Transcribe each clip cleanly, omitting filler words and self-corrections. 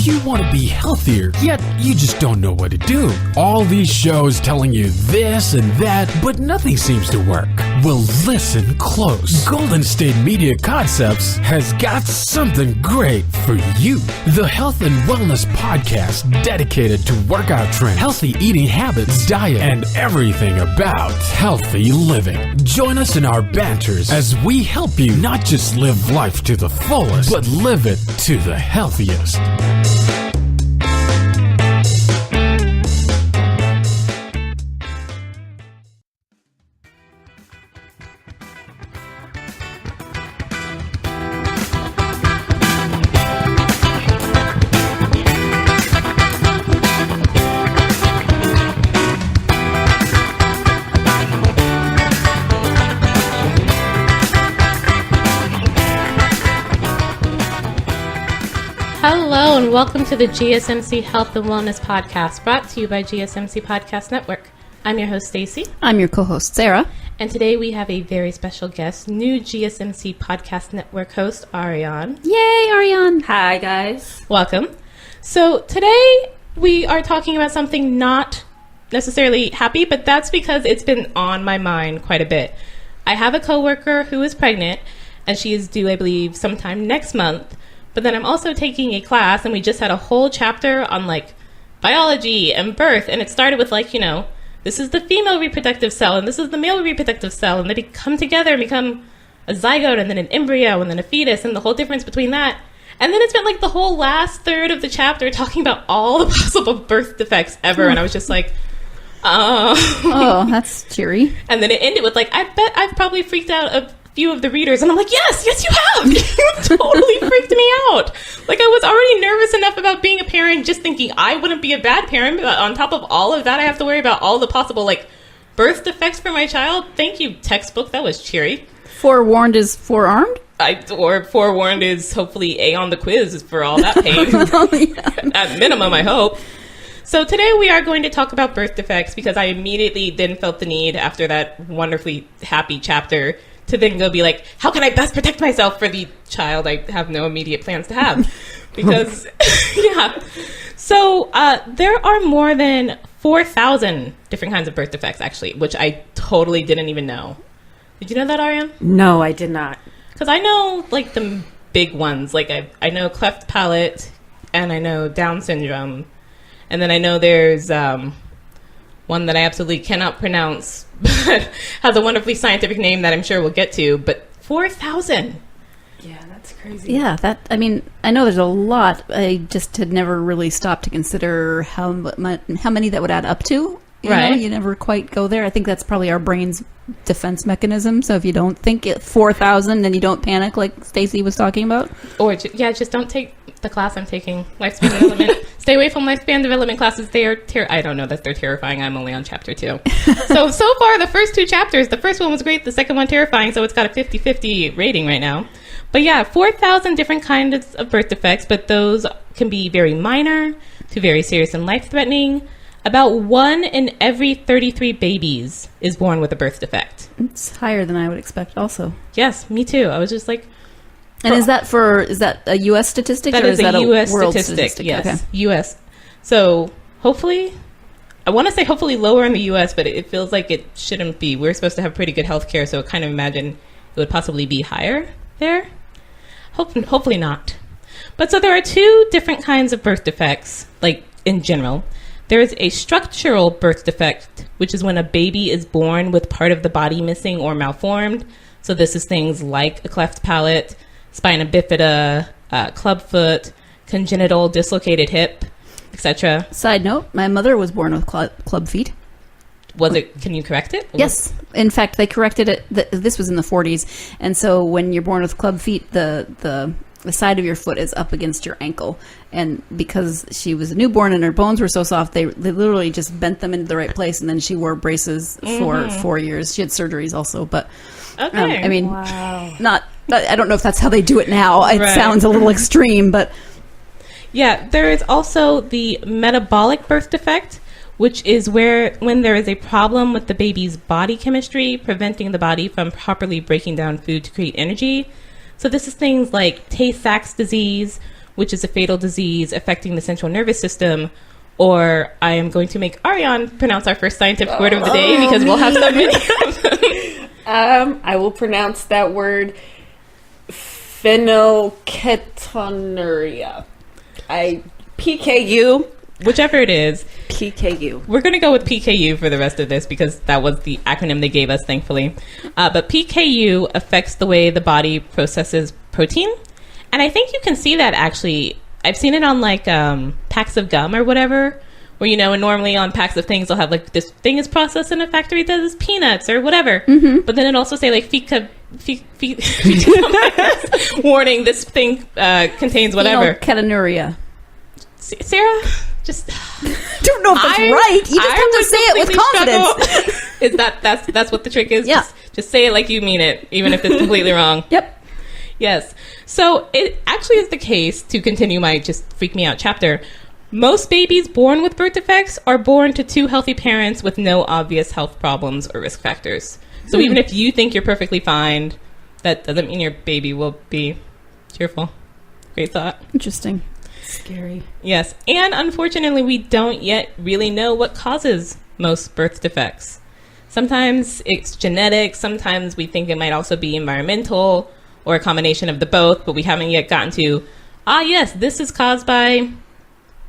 you want to be healthier, yet you just don't know what to do? All these shows telling you this and that, but nothing seems to work. Well, listen close. Golden State Media Concepts has got something great for you. The Health and Wellness Podcast, dedicated to workout trends, healthy eating habits, diet, and everything about healthy living. Join us in our banters as we help you not just live life to the fullest, but live it to the healthiest. Hello and welcome to the GSMC Health and Wellness Podcast, brought to you by GSMC Podcast Network. I'm your host, Staci. I'm your co-host, Sarah. And today we have a very special guest, new GSMC Podcast Network host, Arianne. Yay, Arianne. Hi, guys. Welcome. So today we are talking about something not necessarily happy, but that's because it's been on my mind quite a bit. I have a coworker who is pregnant, and she is due, I believe, sometime next month. But then I'm also taking a class, and we just had a whole chapter on, biology and birth. And it started with, this is the female reproductive cell, and this is the male reproductive cell. And they come together and become a zygote, and then an embryo, and then a fetus, and the whole difference between that. And then it spent, the whole last third of the chapter talking about all the possible birth defects ever. And I was just like, Oh, that's cheery. And then it ended with, I bet I've probably freaked out a few of the readers, and I'm like, yes you have. You totally freaked me out. I was already nervous enough about being a parent, just thinking I wouldn't be a bad parent, but on top of all of that, I have to worry about all the possible birth defects for my child. Thank you, textbook. That was cheery. Forewarned is forearmed? Or forewarned is hopefully A on the quiz for all that pain. Oh, yeah. At minimum, I hope. So today we are going to talk about birth defects, because I immediately then felt the need, after that wonderfully happy chapter, to then go be how can I best protect myself for the child I have no immediate plans to have? Because, yeah. So there are more than 4,000 different kinds of birth defects, actually, which I totally didn't even know. Did you know that, Arianne? No, I did not. Because I know, the big ones. I know cleft palate, and I know Down syndrome. And then I know there's one that I absolutely cannot pronounce, but has a wonderfully scientific name that I'm sure we'll get to. But 4,000. Yeah, that's crazy. Yeah, I know there's a lot. I just had never really stopped to consider how many that would add up to. You never quite go there. I think that's probably our brain's defense mechanism. So if you don't think it 4,000, then you don't panic, like Staci was talking about. Or just don't take the class I'm taking, lifespan development. Stay away from lifespan development classes. They are I don't know that they're terrifying. I'm only on chapter 2. So far, the first 2 chapters, the first one was great, the second one terrifying, so it's got a 50-50 rating right now. But yeah, 4,000 different kinds of birth defects, but those can be very minor to very serious and life-threatening. About 1 in every 33 babies is born with a birth defect. It's higher than I would expect also. Yes, me too. I was just And is that a U.S. statistic? That is a U.S. statistic, yes. Okay. U.S. So hopefully, I want to say hopefully lower in the U.S., but it feels like it shouldn't be. We're supposed to have pretty good health care, so I kind of imagine it would possibly be higher there. Hopefully not. But so there are 2 different kinds of birth defects, in general. There is a structural birth defect, which is when a baby is born with part of the body missing or malformed. So this is things like a cleft palate, spina bifida, clubfoot, congenital dislocated hip, etc. Side note, my mother was born with club feet. Was it? Can you correct it? Yes. In fact, they corrected it. This was in the 40s. And so when you're born with club feet, the side of your foot is up against your ankle. And because she was a newborn and her bones were so soft, they literally just bent them into the right place. And then she wore braces for 4 years. She had surgeries also. But, okay. Wow. I don't know if that's how they do it now. It Right. sounds a little extreme, but... Yeah, there is also the metabolic birth defect, which is when there is a problem with the baby's body chemistry, preventing the body from properly breaking down food to create energy. So this is things like Tay-Sachs disease, which is a fatal disease affecting the central nervous system, or I am going to make Arianne pronounce our first scientific word of the day because we'll have so many of them. I will pronounce that word phenylketonuria. PKU. Whichever it is. PKU. We're going to go with PKU for the rest of this because that was the acronym they gave us, thankfully. But PKU affects the way the body processes protein. And I think you can see that actually. I've seen it on like packs of gum or whatever, where, you know, and normally on packs of things they'll have like this thing is processed in a factory that is peanuts or whatever. Mm-hmm. But then it also say like warning, this thing contains whatever. Ketonuria. Sarah, just don't know if that's right. You just have to say it with confidence. Is that's what the trick is? Yeah. Just say it like you mean it, even if it's completely wrong. Yep. Yes. So it actually is the case, to continue my just freak me out chapter, most babies born with birth defects are born to two healthy parents with no obvious health problems or risk factors. So even if you think you're perfectly fine, that doesn't mean your baby will be. Cheerful. Great thought. Interesting. Scary. Yes. And unfortunately, we don't yet really know what causes most birth defects. Sometimes it's genetic. Sometimes we think it might also be environmental, or a combination of the both, but we haven't yet gotten to, yes, this is caused by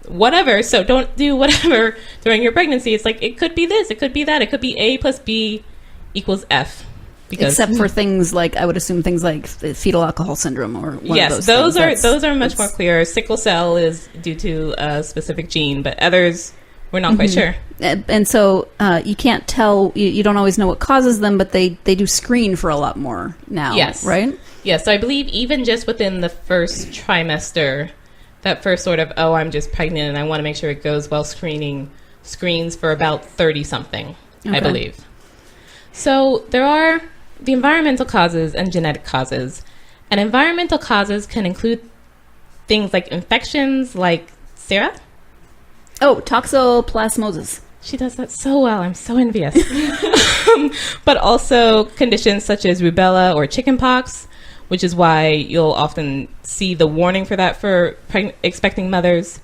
whatever, so don't do whatever during your pregnancy. It's like, it could be this, it could be that, it could be A plus B equals F. Because, except for things like, I would assume things like fetal alcohol syndrome or one yes, of those things. Those are much more clear. Sickle cell is due to a specific gene, but others, we're not quite sure. And so you can't tell, you don't always know what causes them, but they do screen for a lot more now, yes. Right? Yes, so I believe even just within the first trimester, that first sort of, I'm just pregnant and I want to make sure it goes well screens for about 30-something, I believe. So there are the environmental causes and genetic causes. And environmental causes can include things like infections, like Sarah? Oh, toxoplasmosis. She does that so well. I'm so envious. But also conditions such as rubella or chickenpox, which is why you'll often see the warning for that for expecting mothers.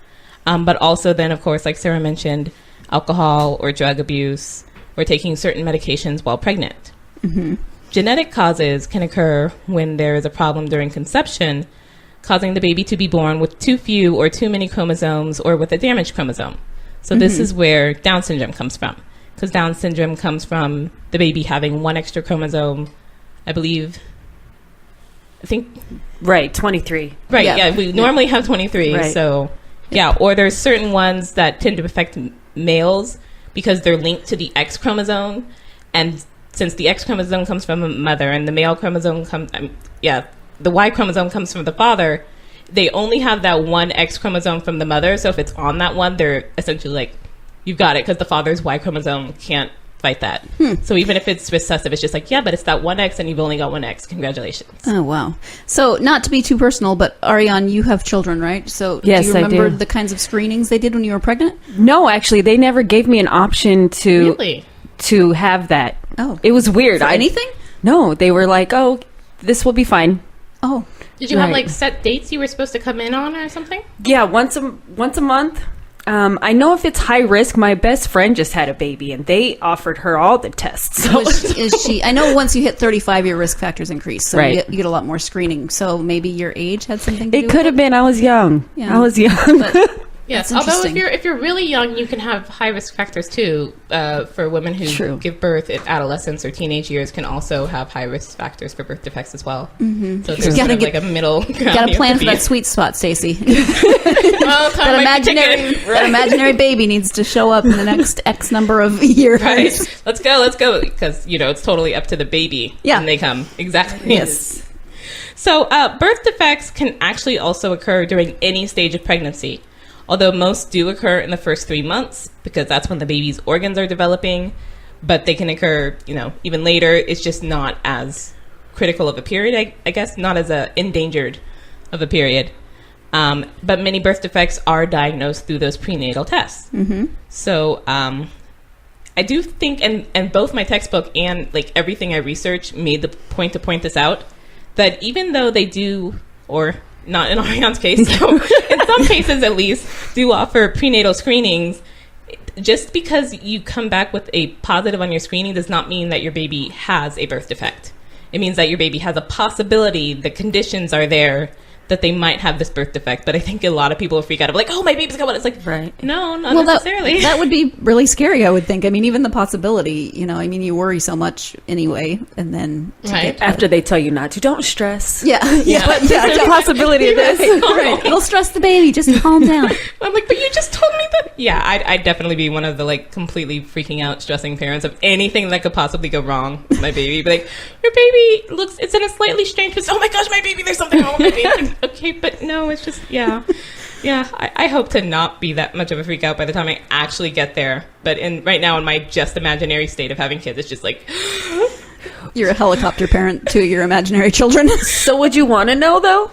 But also then, of course, like Sarah mentioned, alcohol or drug abuse or taking certain medications while pregnant. Mm-hmm. Genetic causes can occur when there is a problem during conception, causing the baby to be born with too few or too many chromosomes or with a damaged chromosome. So this is where Down syndrome comes from, because Down syndrome comes from the baby having one extra chromosome, I think. Right, 23. Right, yeah, we normally have 23, right. So, yeah, or there's certain ones that tend to affect males because they're linked to the X chromosome, and since the X chromosome comes from a mother and the male chromosome the Y chromosome comes from the father, they only have that one X chromosome from the mother. So if it's on that one, they're essentially like, you've got it, because the father's Y chromosome can't fight that. So even if it's recessive, it's just like, but it's that one X and you've only got one X. Congratulations. Oh, wow. So not to be too personal, but Arianne, you have children, right? So yes, do you remember I do. The kinds of screenings they did when you were pregnant? No, actually, they never gave me an option to have that. Oh. It was weird. For anything? No, they were like, this will be fine. Oh. Did you have like set dates you were supposed to come in on or something? Yeah, once a month. I know if it's high risk, my best friend just had a baby and they offered her all the tests. So. Is she? I know once you hit 35, your risk factors increase, so right. you get a lot more screening. So maybe your age had something to do with it? It could have been. I was young. Yeah. I was young. But yes, although if you're really young, you can have high risk factors too. For women who give birth at adolescence or teenage years, can also have high risk factors for birth defects as well. Mm-hmm. So there's kind of like a middle ground. Got to plan for that sweet spot, Staci. Well, that imaginary baby needs to show up in the next X number of years. Right. Let's go, because it's totally up to the baby when they come. Exactly. Yes. So birth defects can actually also occur during any stage of pregnancy. Although most do occur in the first 3 months, because that's when the baby's organs are developing, but they can occur, even later. It's just not as critical of a period, I guess, not as endangered of a period. But many birth defects are diagnosed through those prenatal tests. Mm-hmm. So I do think, and both my textbook and like everything I researched made the point to point this out, that even though they do, or not in Arianne's case, so in some cases at least, do offer prenatal screenings. Just because you come back with a positive on your screening does not mean that your baby has a birth defect. It means that your baby has a possibility, the conditions are there, that they might have this birth defect. But I think a lot of people freak out of like, oh, my baby's coming. It's like, no, not necessarily. That would be really scary, I would think. I mean, even the possibility, you worry so much anyway. And then after they tell you not to, don't stress. Yeah. But there's a possibility of this. Right. It'll stress the baby. Just calm down. I'm like, but you just told me that. Yeah, I'd definitely be one of the like completely freaking out, stressing parents of anything that could possibly go wrong with my baby. But like, your baby it's in a slightly strange position. Oh my gosh, my baby, there's something wrong with my baby. Okay, but no, it's just, I hope to not be that much of a freak out by the time I actually get there. But right now, in my just imaginary state of having kids, it's just like... You're a helicopter parent to your imaginary children. So would you want to know, though?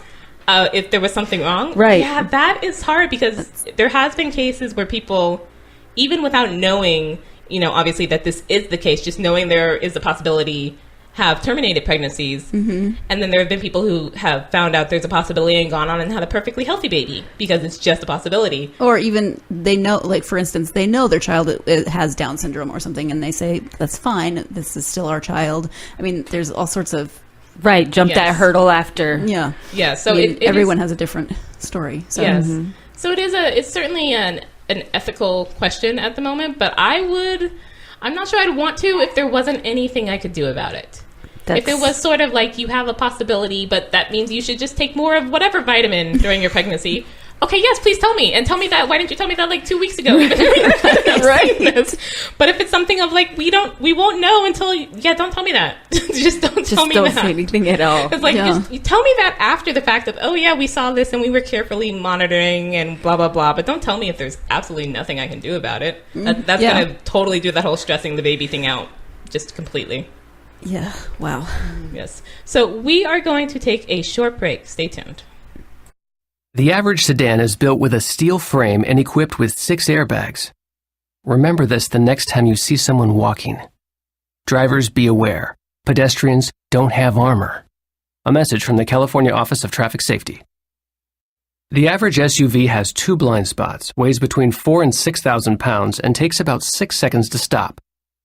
If there was something wrong? Right. Yeah, that is hard because there has been cases where people, even without knowing, obviously that this is the case, just knowing there is a possibility... have terminated pregnancies, and then there have been people who have found out there's a possibility and gone on and had a perfectly healthy baby because it's just a possibility. Or even they know, like for instance, they know their child has Down syndrome or something, and they say that's fine. This is still our child. I mean, there's all sorts of jump that hurdle after. Yeah. So everyone has a different story. So. Yes. So it's certainly an ethical question at the moment, but I'm not sure I'd want to if there wasn't anything I could do about it. If it was sort of like you have a possibility, but that means you should just take more of whatever vitamin during your pregnancy. Okay, yes, please tell me. And tell me that. Why didn't you tell me that like 2 weeks ago? Right. But if it's something of like, we won't know until, don't tell me that. Just don't tell me that. Just don't say anything at all. It's like, you tell me that after the fact of, we saw this and we were carefully monitoring and blah, blah, blah. But don't tell me if there's absolutely nothing I can do about it. That's going to totally do that whole stressing the baby thing out just completely. Yeah. Wow. Yes. So we are going to take a short break. Stay tuned. The average sedan is built with a steel frame and equipped with 6 airbags. Remember this the next time you see someone walking. Drivers, be aware. Pedestrians don't have armor. A message from the California Office of Traffic Safety. The average SUV has 2 blind spots, weighs between 4,000 and 6,000 pounds, and takes about 6 seconds to stop.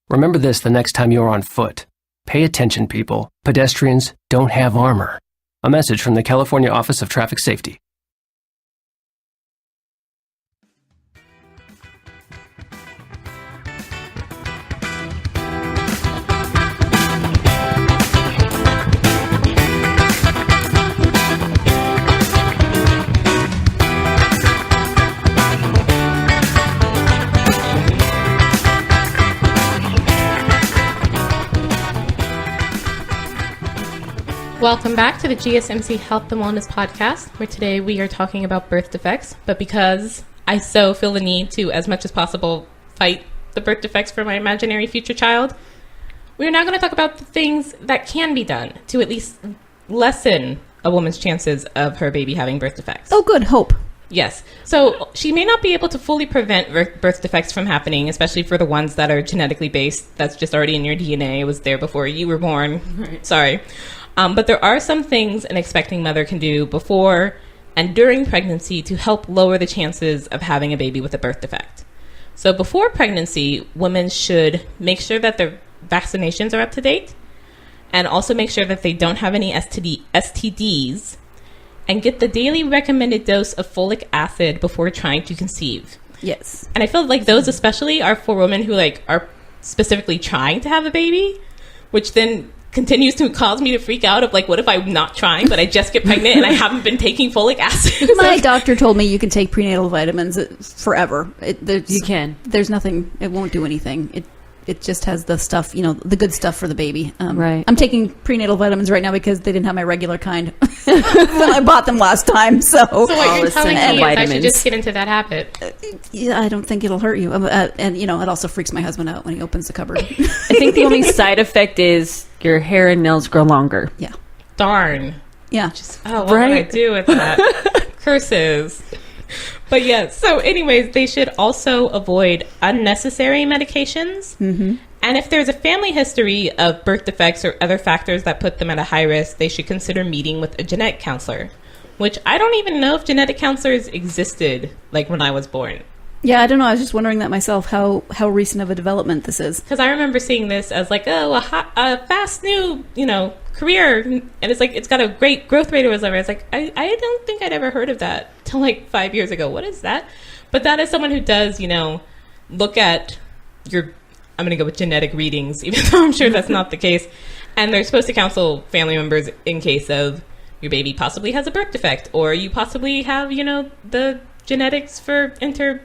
Remember this the next time you're on foot. Pay attention, people. Pedestrians don't have armor. A message from the California Office of Traffic Safety. Welcome back to the GSMC Health and Wellness Podcast, where today we are talking about birth defects. But because I so feel the need to, as much as possible, fight the birth defects for my imaginary future child, we are now going to talk about the things that can be done to at least lessen a woman's chances of her baby having birth defects. Oh, good. Hope. Yes. So she may not be able to fully prevent birth defects from happening, especially for the ones that are genetically based. That's just already in your DNA. It was there before you were born. Right. Sorry. But there are some things an expecting mother can do before and during pregnancy to help lower the chances of having a baby with a birth defect. So before pregnancy, women should make sure that their vaccinations are up to date and also make sure that they don't have any STDs and get the daily recommended dose of folic acid before trying to conceive. Yes. And I feel like those especially are for women who are specifically trying to have a baby, which then continues to cause me to freak out of what if I'm not trying, but I just get pregnant and I haven't been taking folic acid. My doctor told me you can take prenatal vitamins forever. You can. There's nothing. It won't do anything. It just has the stuff, the good stuff for the baby. Right. I'm taking prenatal vitamins right now because they didn't have my regular kind when I bought them last time. So what you're telling me is I should just get into that habit. Yeah, I don't think it'll hurt you. And it also freaks my husband out when he opens the cupboard. I think the only side effect is your hair and nails grow longer. Yeah. Darn. Yeah. What would I do with that? Curses. But yeah, so anyways, they should also avoid unnecessary medications. Mm-hmm. And if there's a family history of birth defects or other factors that put them at a high risk, they should consider meeting with a genetic counselor. which I don't even know if genetic counselors existed like when I was born. Yeah, I don't know. I was just wondering that myself, how recent of a development this is. Because I remember seeing this as like, oh, a fast new, career. And it's like, it's got a great growth rate or whatever. It's like, I don't think I'd ever heard of that till like 5 years ago. What is that? But that is someone who does, look at I'm going to go with genetic readings, even though I'm sure that's not the case. And they're supposed to counsel family members in case of your baby possibly has a birth defect, or you possibly have, the genetics for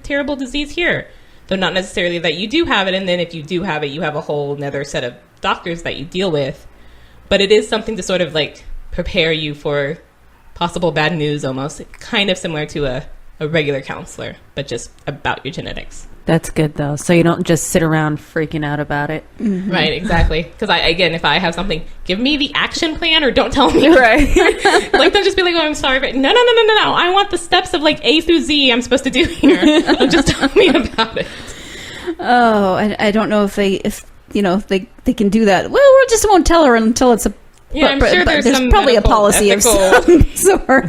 terrible disease here, though not necessarily that you do have it. And then if you do have it, you have a whole another set of doctors that you deal with. But it is something to sort of like prepare you for possible bad news, almost kind of similar to a regular counselor, but just about your genetics. That's good though, so you don't just sit around freaking out about it. Mm-hmm. Right, exactly. Because if I have something, give me the action plan or don't tell me. Right. Like, don't just be like, oh, I'm sorry, but no. I want the steps of like A through Z I'm supposed to do here. Just tell me about it. Oh, I don't know if they can do that. Well, we just won't tell her until it's a. Yeah, I'm sure there's some probably a policy ethical... of some sort.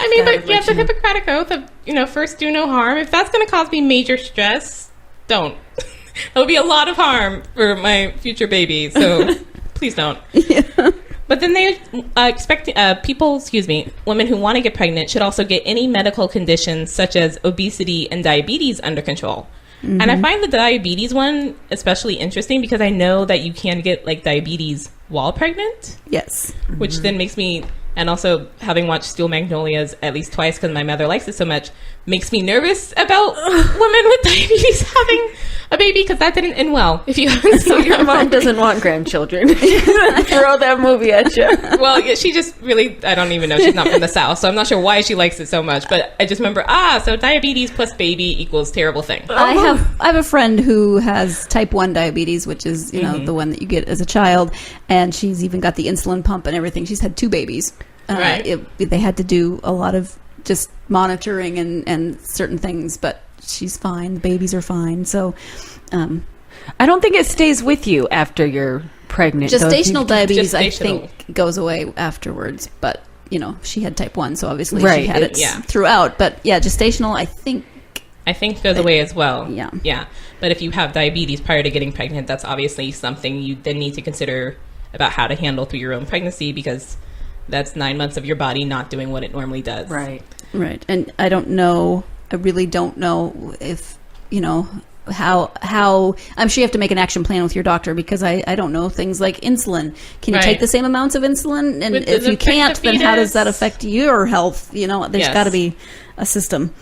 I mean, but yeah, the Hippocratic Oath of, first do no harm. If that's going to cause me major stress, don't. That would be a lot of harm for my future baby, so please don't. Yeah. But then they expect women who want to get pregnant should also get any medical conditions such as obesity and diabetes under control. Mm-hmm. And I find the diabetes one especially interesting because I know that you can get like diabetes while pregnant. Yes. Which then makes me, and also having watched Steel Magnolias at least twice because my mother likes it so much, makes me nervous about women with diabetes having a baby because that didn't end well. If you haven't seen your mom doesn't want grandchildren. Throw that movie at you. Well, yeah, she just really, I don't even know. She's not from the South, so I'm not sure why she likes it so much. But I just remember, so diabetes plus baby equals terrible thing. I have a friend who has type 1 diabetes, which is the one that you get as a child, and she's even got the insulin pump and everything. She's had 2 babies. Right. They had to do a lot of just monitoring and certain things, but she's fine. The babies are fine. So I don't think it stays with you after you're pregnant. Gestational diabetes, I think, goes away afterwards. But, she had type 1, so obviously she had it throughout. But, yeah, gestational, I think goes away as well. Yeah. Yeah. But if you have diabetes prior to getting pregnant, that's obviously something you then need to consider about how to handle through your own pregnancy because that's 9 months of your body not doing what it normally does. Right. Right. And I really don't know if, how I'm sure you have to make an action plan with your doctor because I don't know things like insulin. Can you take the same amounts of insulin? And if you can't, then how does that affect your health? There's got to be a system.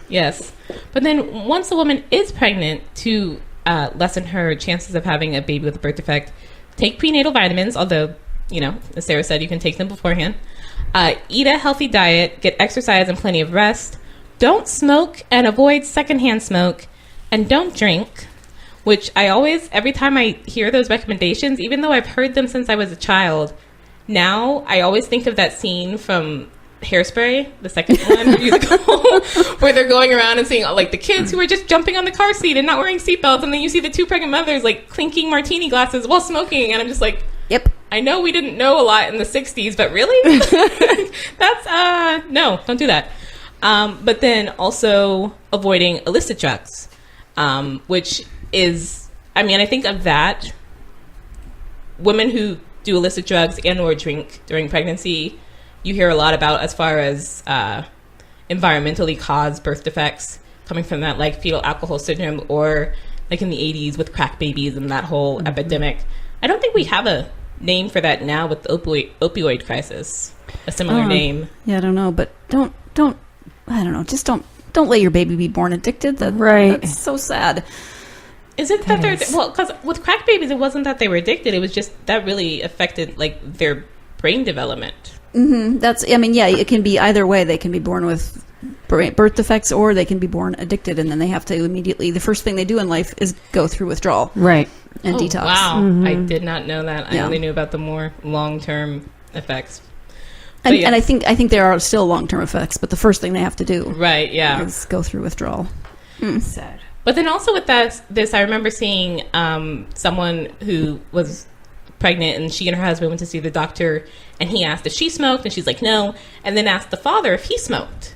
Yes. But then once a woman is pregnant, to lessen her chances of having a baby with a birth defect, take prenatal vitamins, although, as Sarah said, you can take them beforehand. Eat a healthy diet, get exercise and plenty of rest. Don't smoke and avoid secondhand smoke. And don't drink, which I always, every time I hear those recommendations, even though I've heard them since I was a child, now I always think of that scene from Hairspray, the second one, musical, where they're going around and seeing like the kids who are just jumping on the car seat and not wearing seatbelts, and then you see the 2 pregnant mothers like clinking martini glasses while smoking, and I'm just like, yep. I know we didn't know a lot in the 60s, but really? That's, no, don't do that. But then also avoiding illicit drugs, which is, I think of that, women who do illicit drugs and or drink during pregnancy, you hear a lot about as far as environmentally caused birth defects coming from that, like fetal alcohol syndrome, or like in the 80s with crack babies and that whole epidemic. I don't think we have a name for that now with the opioid crisis, a similar name. Yeah, I don't know, but don't I don't know, just don't let your baby be born addicted. That's so sad. Is it that they're well, because with crack babies it wasn't that they were addicted, it was just that really affected like their brain development. Mm-hmm. It can be either way. They can be born with birth defects or they can be born addicted, and then they have to immediately, the first thing they do in life is go through withdrawal. Right. And detox. Wow. I did not know that. I only knew about the more long-term effects. And I think there are still long-term effects, but the first thing they have to do is go through withdrawal. Sad. But then also with this, I remember seeing someone who was pregnant, and she and her husband went to see the doctor, and he asked if she smoked, and she's like, no, and then asked the father if he smoked.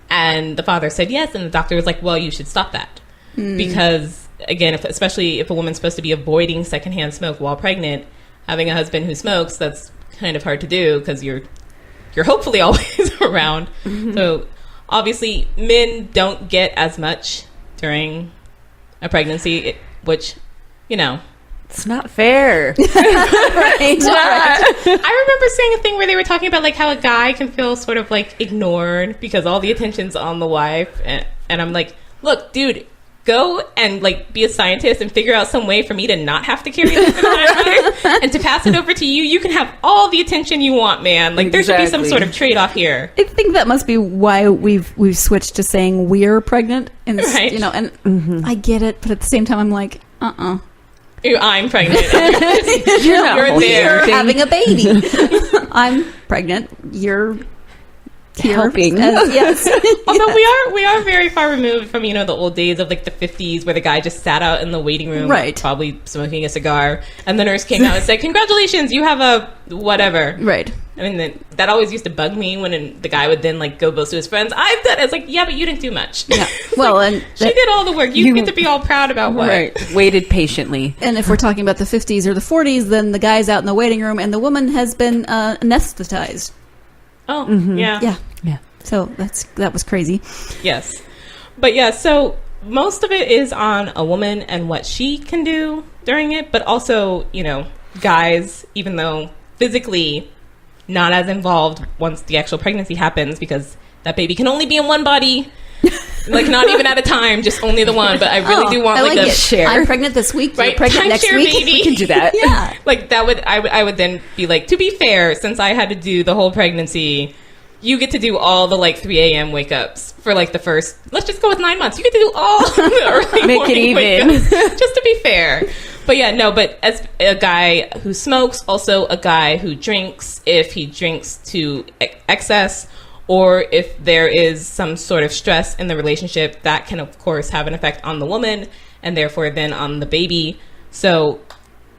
And the father said yes, and the doctor was like, well, you should stop that. Because, again, especially if a woman's supposed to be avoiding secondhand smoke while pregnant, having a husband who smokes, that's kind of hard to do because you're hopefully always around. So, obviously, men don't get as much during a pregnancy, which, you know. It's not fair. Right. I remember seeing a thing where they were talking about like how a guy can feel sort of like ignored because all the attention's on the wife, and I'm like, look, dude, go and like be a scientist and figure out some way for me to not have to carry this and to pass it over to you. You can have all the attention you want, man. Like there should be some sort of trade-off here. I think that must be why we've switched to saying we're pregnant, and Right. you know, and I get it, but at the same time, I'm like, I'm pregnant. You're there. You're having a baby. I'm pregnant. You're here helping. Yes. Although we are very far removed from, you know, the old days of like the 50s where the guy just sat out in the waiting room, Right. probably smoking a cigar, and the nurse came out and said, congratulations, you have a whatever. Right. I mean, that always used to bug me when the guy would then like go boast to his friends, I've done it. It's like, yeah, but you didn't do much. Yeah. Well, and She did all the work. You get to be all proud about what. Right. Waited patiently. And if we're talking about the 50s or the 40s, then the guy's out in the waiting room and the woman has been anesthetized. Oh, yeah. Yeah. So that was crazy. Yes. But yeah, so most of it is on a woman and what she can do during it, but also, you know, guys, even though physically not as involved once the actual pregnancy happens, because that baby can only be in one body, like not even at a time, just only the one. But I really do want like a share. I'm pregnant this week. Right? You're pregnant next Timeshare week. Baby. We can do that. Yeah. Like that would I would then be like, to be fair, since I had to do the whole pregnancy, you get to do all the like 3 a.m. wake ups for like the first, let's just go with 9 months. You get to do all the early Make morning it even. wake ups, just to be fair. But yeah, no, but as a guy who smokes, also a guy who drinks, if he drinks to excess, or if there is some sort of stress in the relationship, that can of course have an effect on the woman and therefore then on the baby. So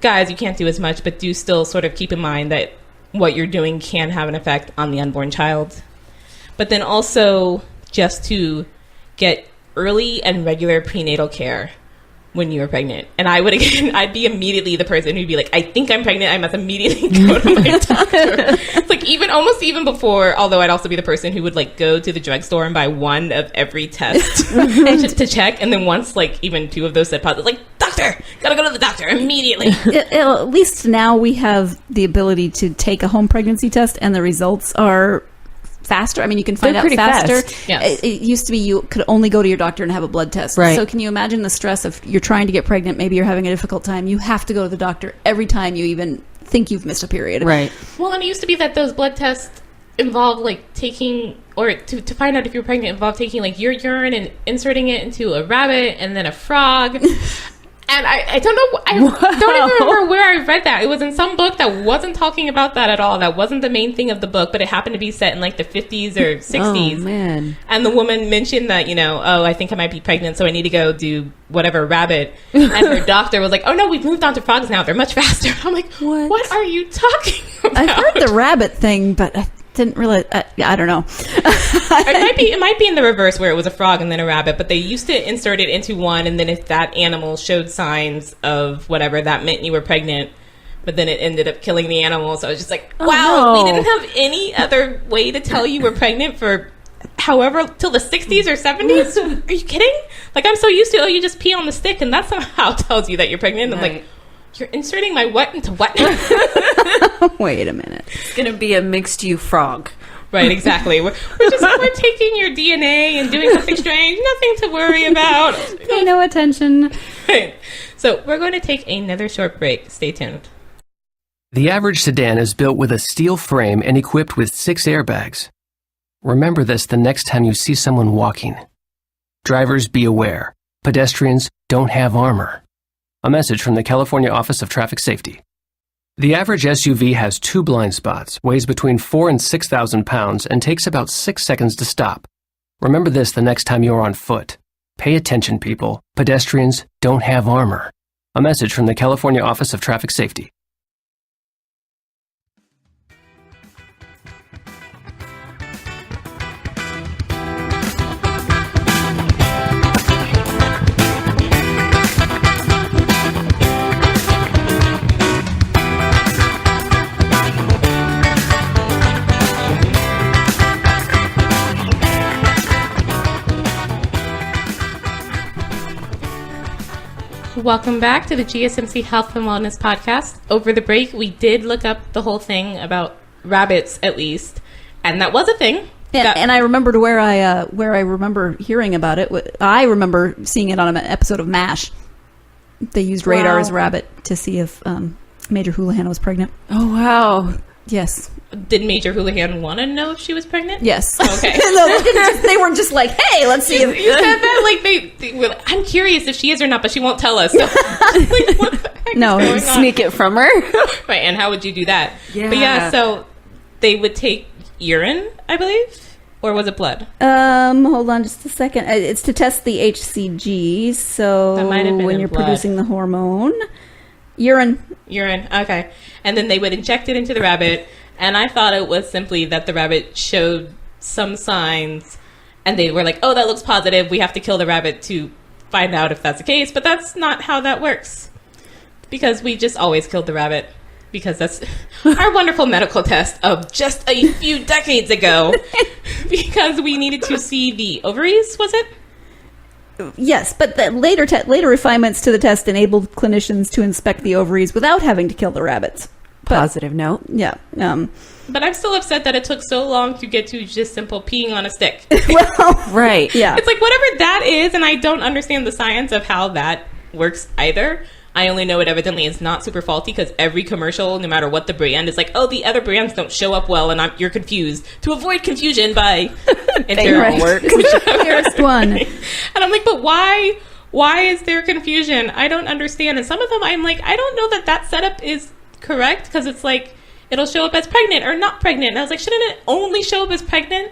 guys, you can't do as much, but do still sort of keep in mind that what you're doing can have an effect on the unborn child. But then also just to get early and regular prenatal care when you were pregnant. And I'd be immediately the person who'd be like, I think I'm pregnant, I must immediately go to my doctor. It's like almost even before, although I'd also be the person who would like go to the drugstore and buy one of every test to check. And then once like even 2 of those said positive, like, doctor, gotta go to the doctor immediately. At least now we have the ability to take a home pregnancy test and the results are faster. I mean, you can find They're out pretty faster. fast. Yes. It used to be you could only go to your doctor and have a blood test. Right. So can you imagine the stress of you're trying to get pregnant, maybe you're having a difficult time, you have to go to the doctor every time you even think you've missed a period. Right. Well, and it used to be that those blood tests involved like taking, or to find out if you're pregnant, involved taking like your urine and inserting it into a rabbit and then a frog. And I don't know, I don't even remember where I read that. It was in some book that wasn't talking about that at all. That wasn't the main thing of the book, but it happened to be set in like the 50s or 60s. Oh, man. And the woman mentioned that, you know, oh, I think I might be pregnant, so I need to go do whatever rabbit. And her doctor was like, oh, no, we've moved on to frogs now. They're much faster. I'm like, what are you talking about? I've heard the rabbit thing, but I didn't realize. I don't know. It might be in the reverse where it was a frog and then a rabbit, but they used to insert it into one, and then if that animal showed signs of whatever, that meant you were pregnant. But then it ended up killing the animal. So I was just like, wow, we didn't have any other way to tell you were pregnant for however till the 60s or 70s. Are you kidding? Like, I'm so used to, you just pee on the stick and that somehow tells you that you're pregnant. I'm like, you're inserting my what into what? Wait a minute. It's going to be a mixed you frog. Right, exactly. We're taking your DNA and doing something strange. Nothing to worry about. Pay no attention. Right. So we're going to take another short break. Stay tuned. The average sedan is built with a steel frame and equipped with 6 airbags. Remember this the next time you see someone walking. Drivers, be aware. Pedestrians don't have armor. A message from the California Office of Traffic Safety. The average SUV has 2 blind spots, weighs between 4,000 and 6,000 pounds, and takes about 6 seconds to stop. Remember this the next time you're on foot. Pay attention, people. Pedestrians don't have armor. A message from the California Office of Traffic Safety. Welcome back to the GSMC Health and Wellness Podcast. Over the break, we did look up the whole thing about rabbits, at least, and that was a thing. And I remembered where I remember hearing about it. I remember seeing it on an episode of MASH. They used radar as a rabbit to see if Major Houlihan was pregnant. Oh, wow. Yes. Did Major Houlihan want to know if she was pregnant? Yes. Okay. No, they weren't just like, hey, let's see if... You said that like they were like, I'm curious if she is or not, but she won't tell us. So, like, what the heck No, is going Sneak it from her. Right, and how would you do that? Yeah. But yeah, so they would take urine, I believe? Or was it blood? Hold on just a second. It's to test the HCG, so That might have been when in you're blood. producing the hormone. Urine. Urine, okay. And then they would inject it into the rabbit, and I thought it was simply that the rabbit showed some signs, and they were like, oh, that looks positive. We have to kill the rabbit to find out if that's the case. But that's not how that works. Because we just always killed the rabbit. Because that's our wonderful medical test of just a few decades ago. Because we needed to see the ovaries, was it? Yes, but the later refinements to the test enabled clinicians to inspect the ovaries without having to kill the rabbits. Positive note. Yeah. But I'm still upset that it took so long to get to just simple peeing on a stick. Well, Right. yeah. It's like whatever that is, and I don't understand the science of how that works either. I only know it evidently is not super faulty because every commercial, no matter what the brand, is like, oh, the other brands don't show up well, and you're confused. To avoid confusion by Right. work. Fairest one. And I'm like, but why? Why is there confusion? I don't understand. And some of them, I'm like, I don't know that setup is correct because it's like it'll show up as pregnant or not pregnant. And I was like, shouldn't it only show up as pregnant?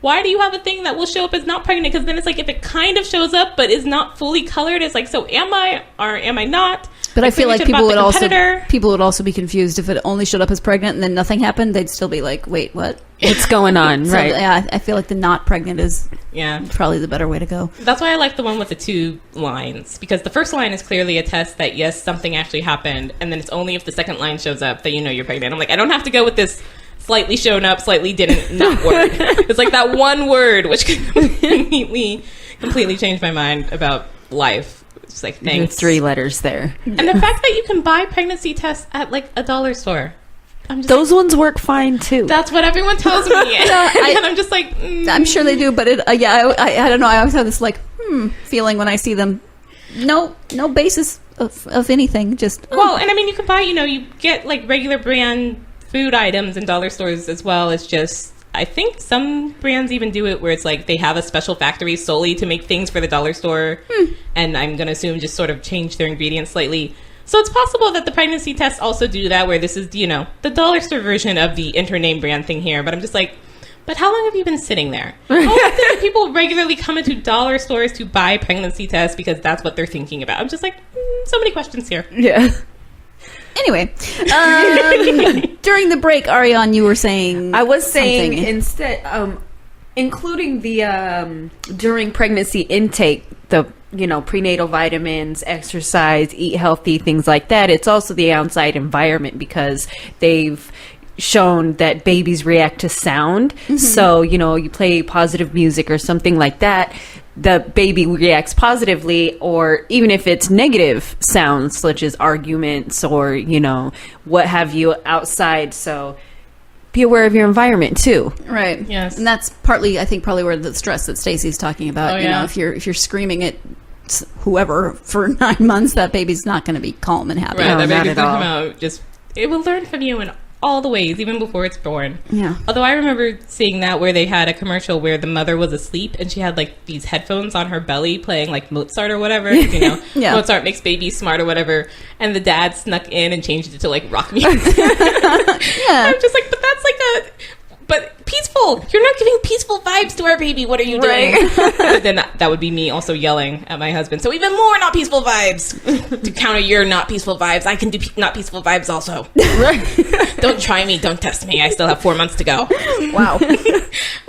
Why do you have a thing that will show up as not pregnant? Because then it's like if it kind of shows up but is not fully colored, it's like, so am I or am I not? But I feel like Information about the people would also be confused if it only showed up as pregnant and then nothing happened. They'd still be like, "Wait, what? What's going on?" So, Right. yeah, I feel like the not pregnant is Yeah. probably the better way to go. That's why I like the one with the 2 lines, because the first line is clearly a test that yes, something actually happened, and then it's only if the second line shows up that you know you're pregnant. I'm like, I don't have to go with this slightly shown up, slightly didn't not word. It's like that one word which completely changed my mind about life. It's like, The thanks. 3 letters there. And the fact that you can buy pregnancy tests at like a dollar store. I'm just Those ones work fine too. that's what everyone tells me. And I'm just like, I'm sure they do, but I don't know. I always have this like feeling when I see them. No basis of anything. Just well, and I mean, you can buy, you get like regular brand food items in dollar stores as well. It's just, I think some brands even do it where it's like they have a special factory solely to make things for the dollar store. And I'm going to assume just sort of change their ingredients slightly. So it's possible that the pregnancy tests also do that, where this is, the dollar store version of the Intername brand thing here. But I'm just like, but how long have you been sitting there? How often do people regularly come into dollar stores to buy pregnancy tests because that's what they're thinking about? I'm just like, so many questions here. Yeah. anyway, during the break, Arianne, you were saying I was saying something. instead, including the during pregnancy intake, the prenatal vitamins, exercise, eat healthy, things like that. It's also the outside environment because they've shown that babies react to sound. So you play positive music or something like that, the baby reacts positively, or even if it's negative sounds such as arguments or what have you outside. So be aware of your environment too. Right. Yes. And that's probably where the stress that Stacy's talking about. Oh, yeah. If you're screaming at whoever for 9 months, that baby's not going to be calm and happy. Right, No, that not baby's at gonna all. come out it will learn from you in all the ways, even before it's born. Yeah. Although I remember seeing that where they had a commercial where the mother was asleep and she had like these headphones on her belly playing like Mozart or whatever. Yeah. Mozart makes babies smart or whatever. And the dad snuck in and changed it to like rock music. Yeah. I'm just like, but that's like but peaceful. You're not giving peaceful vibes to our baby. What are you doing? But then that would be me also yelling at my husband. So even more not peaceful vibes to counter your not peaceful vibes. I can do not peaceful vibes also. Don't try me. Don't test me. I still have 4 months to go. Wow.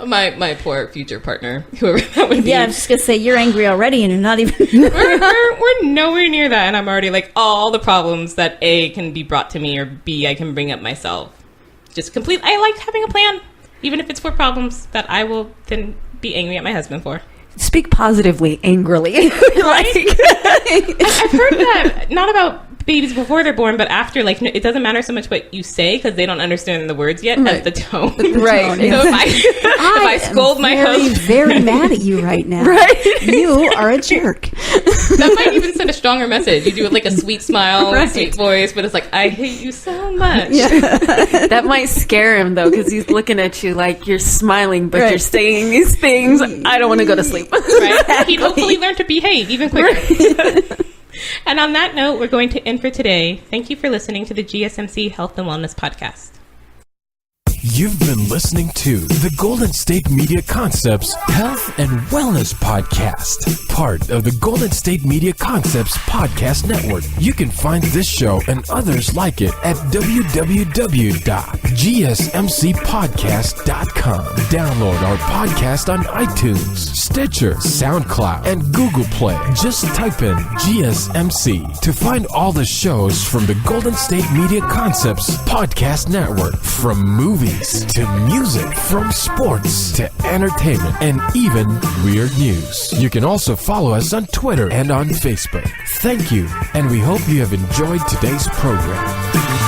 My poor future partner, whoever that would be. Yeah, I'm just going to say, you're angry already and you're not even... We're nowhere near that. And I'm already like, all the problems that A, can be brought to me, or B, I can bring up myself. Just I like having a plan, even if it's for problems that I will then be angry at my husband for. speak positively, angrily. I've heard that, not about babies before they're born, but after, like, it doesn't matter so much what you say because they don't understand the words yet, as the tone. Right. So if I scold my host, very mad at you right now. Right. You are a jerk. that might even send a stronger message. You do it like a sweet smile, Right. sweet voice, but it's like, I hate you so much. That might scare him, though, because he's looking at you like you're smiling, but you're saying these things. I don't want to go to sleep. Right? He'd hopefully learn to behave even quicker. And on that note, we're going to end for today. Thank you for listening to the GSMC Health and Wellness Podcast. You've been listening to the Golden State Media Concepts Health and Wellness Podcast, part of the Golden State Media Concepts Podcast Network. You can find this show and others like it at www.gsmcpodcast.com. Download our podcast on iTunes, Stitcher, SoundCloud, and Google Play. Just type in GSMC to find all the shows from the Golden State Media Concepts Podcast Network, from movies to music, from sports to entertainment, and even weird news. You can also follow us on Twitter and on Facebook. Thank you, and we hope you have enjoyed today's program.